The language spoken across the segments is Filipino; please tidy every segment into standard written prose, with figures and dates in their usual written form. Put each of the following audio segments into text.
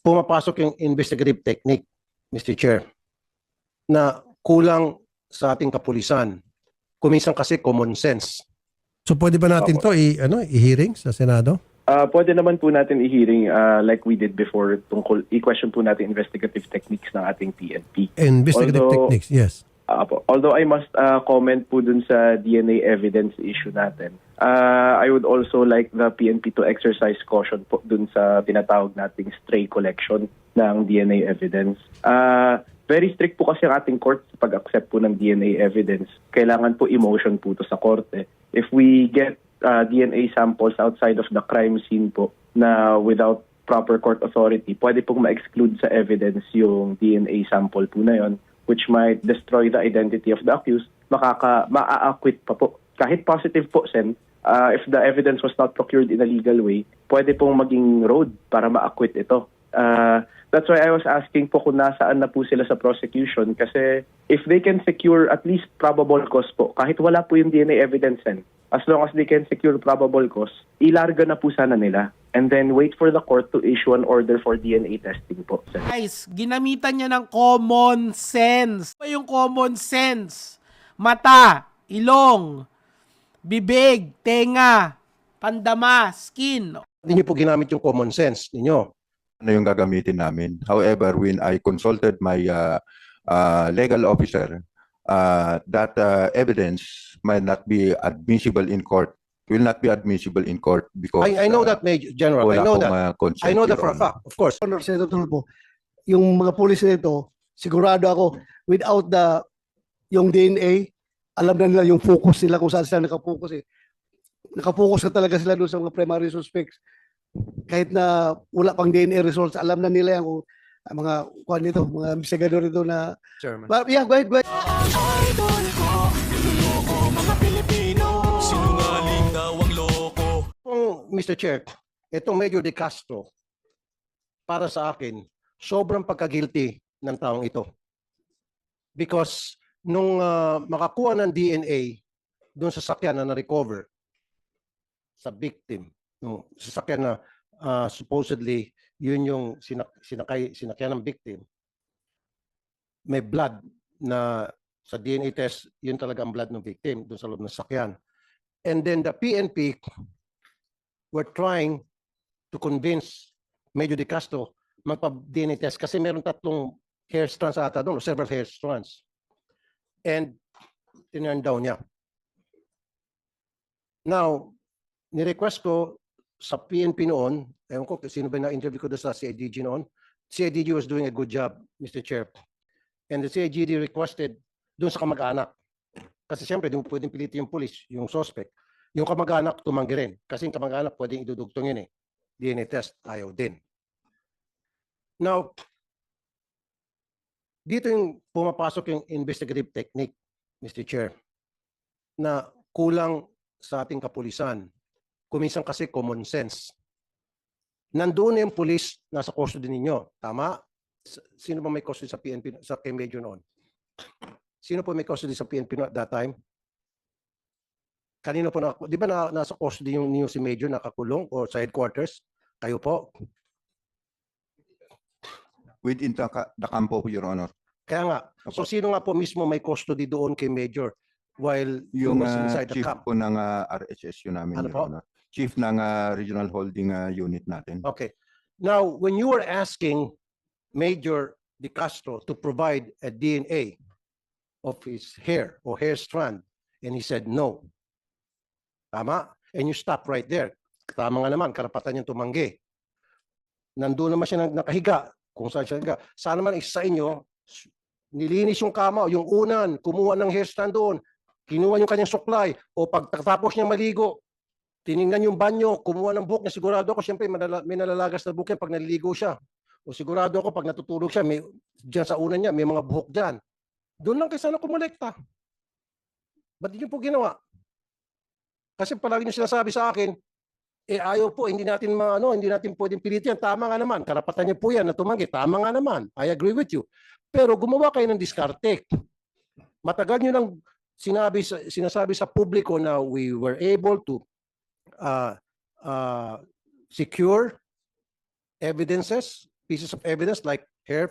pumapasok yung investigative technique, Mr. Chair, na kulang sa ating kapulisan. Kuminsan kasi common sense. So pwede ba natin to i-hearing sa Senado? Pwede naman po natin i-hearing like we did before tungkol i-question po natin investigative techniques ng ating PNP. Investigative techniques, yes. Although I must comment po dun sa DNA evidence issue natin, I would also like the PNP to exercise caution po dun sa tinatawag nating stray collection ng DNA evidence. Very strict po kasi ang ating court sa pag-accept po ng DNA evidence. Kailangan po emotion po to sa korte. If we get DNA samples outside of the crime scene po na without proper court authority, pwede pong ma-exclude sa evidence yung DNA sample po na yon, which might destroy the identity of the accused. Ma-acquit pa po. Kahit positive po, Sen, if the evidence was not procured in a legal way, pwede pong maging road para ma-acquit ito. That's why I was asking po kung nasaan na po sila sa prosecution, kasi if they can secure at least probable cause po, kahit wala po yung DNA evidence, Sen, as long as they can secure probable cause, ilarga na po sana nila and then wait for the court to issue an order for DNA testing po, Sen. Guys, ginamitan niya ng common sense. Ano yung common sense? Mata, ilong, bibig, tenga, pandama, skin. Hindi niyo po ginamit yung common sense ninyo. Ano yung gagamitin namin. However, when I consulted my legal officer, that evidence might not be admissible in court. Will not be admissible in court because I know that, Major General. I know that. I know that for a fact, of course. Senator Tulfo, yung mga pulis nito, sigurado ako, without yung DNA, alam na nila yung focus nila kung saan sila nakapokus eh. Nakapokus ka talaga sila doon sa mga primary suspects. Kahit na wala pang DNA results, alam na nila yung mga mga investigador ito na... Chairman. But yeah, go ahead, go ahead. Mr. Chair, itong Major De Castro, para sa akin, sobrang pagka-guilty ng taong ito. Because nung makakuha ng DNA doon sa sakyan na na-recover sa victim, yung sasakyan na supposedly yun yung sinakyan ng victim, may blood na sa DNA test, yun talaga ang blood ng victim doon sa loob ng sakyan. And then the PNP were trying to convince Major De Castro magpa-DNA test kasi meron tatlong hair strands ata doon, several hair strands. And tinurn down niya. Now, ni-request ko sa PNP noon, ewan ko sino ba na-interview ko doon sa CIDG noon, CIDG was doing a good job, Mr. Chair. And the CIDG requested doon sa kamag-anak. Kasi siyempre, di mo pwedeng pilitin yung police, yung suspect. Yung kamag-anak, tumanggi rin. Kasi yung kamag-anak, pwedeng idudugtong yun eh. DNA test, ayaw din. Now, dito yung pumapasok yung investigative technique, Mr. Chair, na kulang sa ating kapulisan. Kuminsan kasi common sense. Nandoon na yung police nasa custody ninyo. Tama? Sino ba may custody sa PNP, sa kay Major noon? Sino po may custody sa PNP at that time? Kanino po di ba nasa custody yung si Major nakakulong o sa headquarters? Kayo po? within the campo, Your Honor. Kaya nga. So sino nga po mismo may custody doon kay Major while Yung was inside the chief camp? po ng RHSU namin, Ano Your po? Honor. Chief ng Regional Holding Unit natin. Okay. Now, when you were asking Major De Castro to provide a DNA of his hair or hair strand, and he said no. Tama? And you stop right there. Tama nga naman, karapatan niyang tumanggi. Nandun naman siya nakahiga, kung saan siya nakahiga. Sana naman isa sa inyo, nilinis yung kama, yung unan, kumuha ng hair strand doon, kinuha yung kanyang suklay, o pagkatapos niya maligo, tiningnan yung banyo, kumuha ng buhok na sigurado ako, siyempre may nalalagas na buhok yan pag naliligo siya. O sigurado ako pag natutulog siya, may, dyan sa unan niya, may mga buhok dyan. Doon lang kayo sana kumolekta. Ba't niyo po ginawa? Kasi palagi niyo sinasabi sa akin, ayaw po, hindi natin hindi natin pwedeng pilitin. Tama nga naman, karapatan niyo po yan na tumanggi. Tama nga naman, I agree with you. Pero gumawa kayo ng diskarte. Matagal niyo nang sinasabi sa publiko na we were able to secure evidences pieces of evidence like hair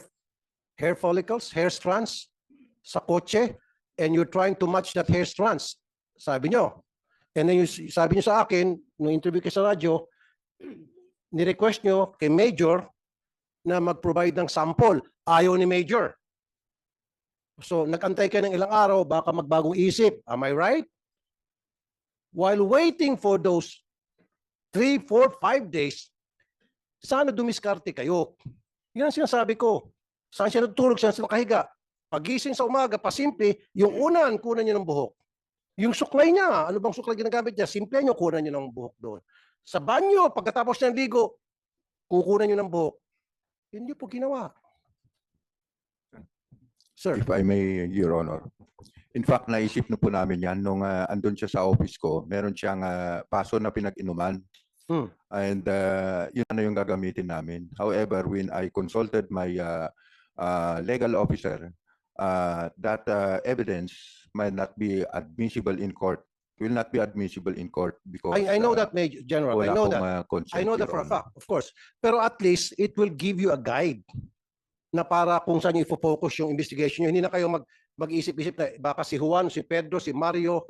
follicles, hair strands sa kotse, and you're trying to match that hair strands. Sabi nyo. And then sabi nyo sa akin, nung interview kayo sa radyo, ni-request nyo kay Major na mag-provide ng sample. Ayaw ni Major. So, nag-antay kayo ng ilang araw, baka magbagong isip. Am I right? While waiting for those 3, 4, 5 days, sana dumiskarte kayo. Yan ang sinasabi ko. Saan siya natutulog, saan siya nakahiga. Pagising sa umaga, pasimple, yung unan, kunan niyo ng buhok. Yung suklay niya, ano bang suklay ginagamit niya? Simple niyo, kunan niyo ng buhok doon. Sa banyo, pagkatapos niya ligo, kukunan niyo ng buhok. Hindi po ginawa. Sir. If I may, Your Honor. In fact, naisip na po namin yan nung andun siya sa office ko. Meron siyang paso na pinag-inuman. And yun na yung gagamitin namin. However, when I consulted my legal officer, that evidence might not be admissible in court. It will not be admissible in court because I know that, Major General. I wala know pong, that. consent, I know that Your for a Honor. fact, of course. Pero at least, it will give you a guide na para kung saan yung focus yung investigation nyo. Hindi na kayo mag-isip-isip na baka si Juan, si Pedro, si Mario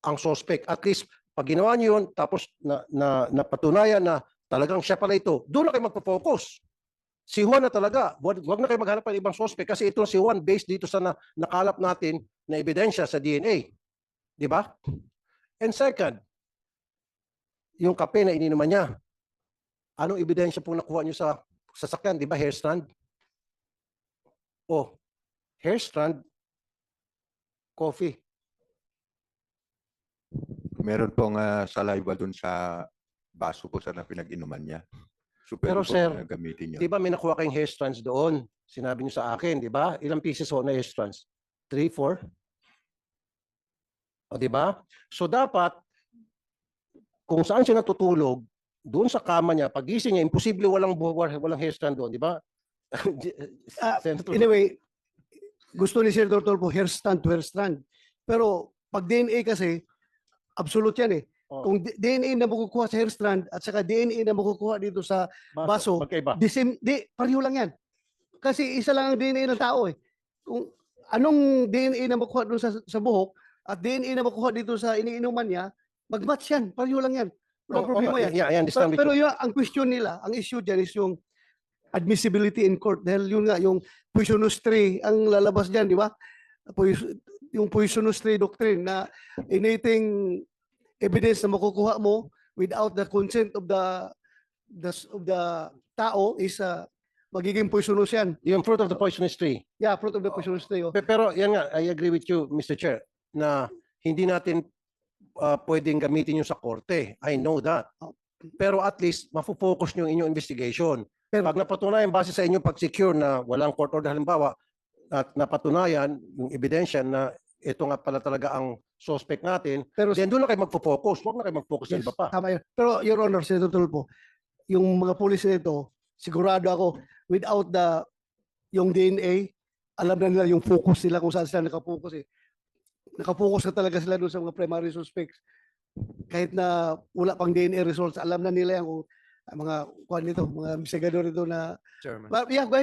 ang suspect. At least, pag ginawa nyo yun, tapos napatunayan na talagang siya pala ito, doon na kayo magpo-focus. Si Juan na talaga, wag na kayo maghanap ng ibang suspect kasi itong si Juan based dito sa nakalap natin na ebidensya sa DNA. Di ba? And second, yung kape na ininuman niya, anong ebidensya po nakuha niyo sa sasakyan? Di ba hair strand? Oh, hair strand, coffee. Meron pong saliva dun sa baso po sa na pinag-inuman niya. So, Pero, pwede po sir, gamitin niyo. Di ba may nakuha kayong hair strands doon? Sinabi niyo sa akin, di ba? Ilang pieces ho na hair strands? 3, 4? O, di ba? So, dapat, kung saan siya natutulog, doon sa kama niya, pagising niya, imposible walang hair strand doon, di ba? Senator. Anyway, gusto ni Senator Tulfo, hair strand to hair strand. Pero pag DNA kasi, absolute yan eh. Oh. Kung DNA na makukuha sa hair strand at saka DNA na makukuha dito sa baso, Magkaiba. pareho lang yan. Kasi isa lang ang DNA ng tao eh. Kung anong DNA na makuha doon sa buhok at DNA na makuha dito sa iniinuman niya, mag-match yan. Pareho lang yan. Walang problema yan. Yeah, I understand. Pero yun, ang question nila, ang issue dyan is yung admissibility in court. Dahil yun nga, yung poisonous tree ang lalabas dyan, di ba? Yung poisonous tree doctrine na anything evidence na makukuha mo without the consent of the tao is magiging poisonous yan. Yung fruit of the poisonous tree. Yeah, fruit of the poisonous tree. Oh. Pero yan nga, I agree with you, Mr. Chair, na hindi natin pwedeng gamitin yung sa korte. I know that. Pero at least, mafocus nyo yung inyong investigation. Pero- Pag napatunayan, base sa inyong pag-secure na walang court order, halimbawa, at napatunayan yung ebidensya na ito nga pala talaga ang suspect natin, Pero then doon na kayo magpo-focus. Huwag na kayo mag-focus sa yes, iba pa. tama yun. Pero Your Honor, Senator Tulfo, yung mga pulis nito, sigurado ako, without yung DNA, alam na nila yung focus nila kung saan sila nakapokus eh. Nakapokus na talaga sila doon sa mga primary suspects. Kahit na wala pang DNA results, alam na nila yan kung mga investigador ito na Chairman. yeah, go ahead.